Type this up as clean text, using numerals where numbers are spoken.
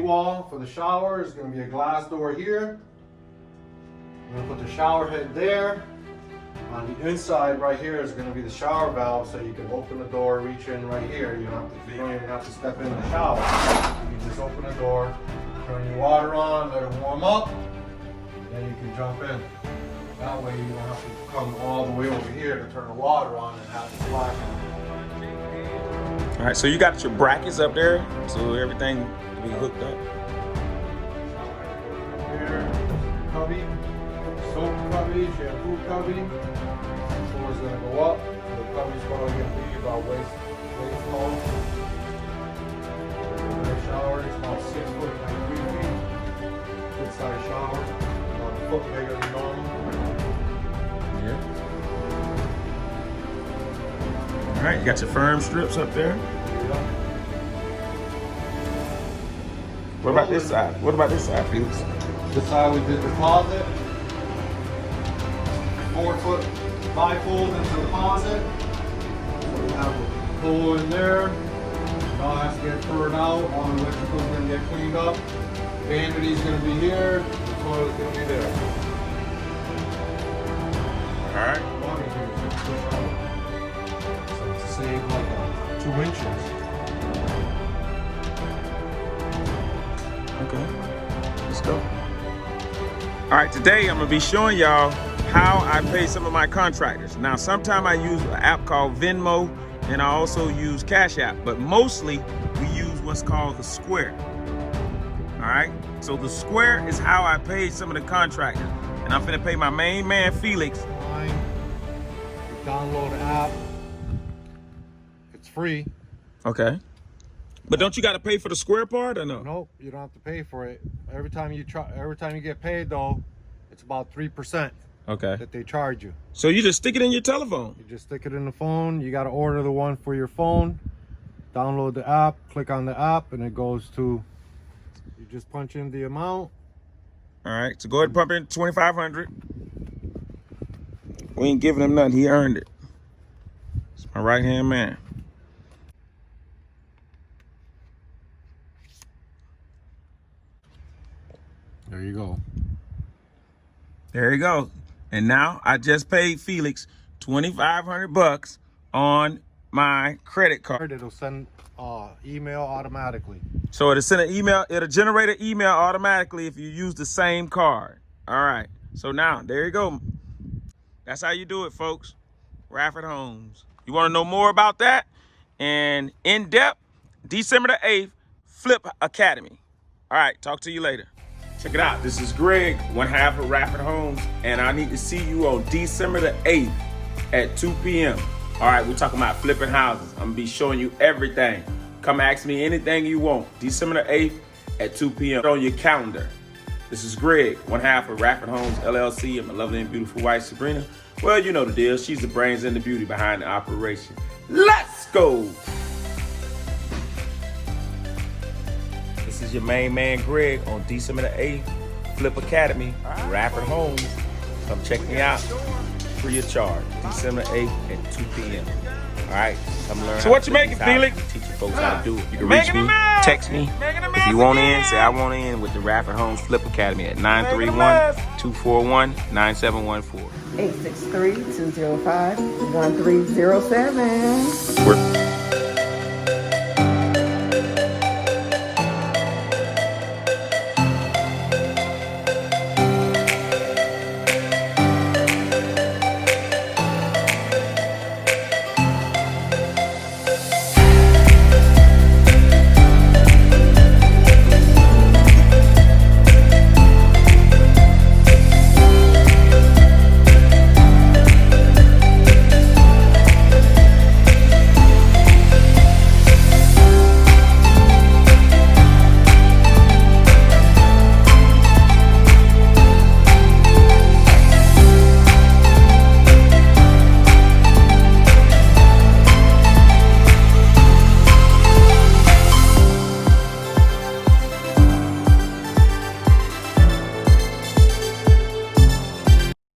wall for the shower is going to be a glass door here. I'm going to put the shower head there. On the inside right here is going to be the shower valve, so you can open the door, reach in right here. You don't even have to step in the shower. You can just open the door, turn your water on, let it warm up, then you can jump in. That way you don't have to come all the way over here to turn the water on and have to splash on. All right, so you got your brackets up there, so everything will be hooked up. Here, cubby, soap cubby, shampoo cubby. Floor's gonna go up. The cubby's probably gonna be about waist tall. The shower is about 6 foot and 3 feet. Good size shower, about a foot bigger than normal. Yeah. All right, you got your firm strips up there. What about this side? What about this side, Felix? This side we did the closet. 4 foot bifold into the closet. So we have a hole in there. It all has to get furred out. All the electrical's gonna get cleaned up. Vanity's gonna be here. The toilet's gonna be there. All right. So it's to save like 2 inches. Okay, let's go. All right, today I'm gonna be showing y'all how I pay some of my contractors. Now, sometimes I use an app called Venmo, and I also use Cash App, but mostly we use what's called the Square. All right, so the Square is how I pay some of the contractors, and I'm finna pay my main man, Felix. You download the app. It's free. Okay. But don't you got to pay for the Square part or no? Nope, you don't have to pay for it. Every time you get paid though, it's about 3% Okay. that they charge you. So you just stick it in your telephone. You just stick it in the phone. You got to order the one for your phone. Download the app, click on the app, and it goes to. You just punch in the amount. All right. So go ahead and pump in 2,500. We ain't giving him nothing. He earned it. It's my right hand man. There you go. There you go. And now I just paid Felix 2,500 bucks on my credit card. It'll send email automatically. So it'll send an email. It'll generate an email automatically if you use the same card. All right. So now there you go. That's how you do it, folks. Radford Homes. You want to know more about that? And in depth, December the 8th, Flip Academy. All right. Talk to you later. Check it out. This is Greg, one half of Radford Homes, and I need to see you on December the 8th at 2 p.m. All right, we're talking about flipping houses. I'm gonna be showing you everything. Come ask me anything you want. December the 8th at 2 p.m. Put on your calendar. This is Greg, one half of Radford Homes LLC, and my lovely and beautiful wife, Sabrina. Well, you know the deal. She's the brains and the beauty behind the operation. Let's go. This is your main man, Greg, on December the 8th, Flip Academy, Radford Homes. Come check me out, free of charge, December 8th at 2 p.m. All right, come learn. So what you making, Felix? Teach you folks how to do it. You can reach me, text me. If you want in, say I want in with the Radford Homes Flip Academy at 931-241-9714. 863-205-1307.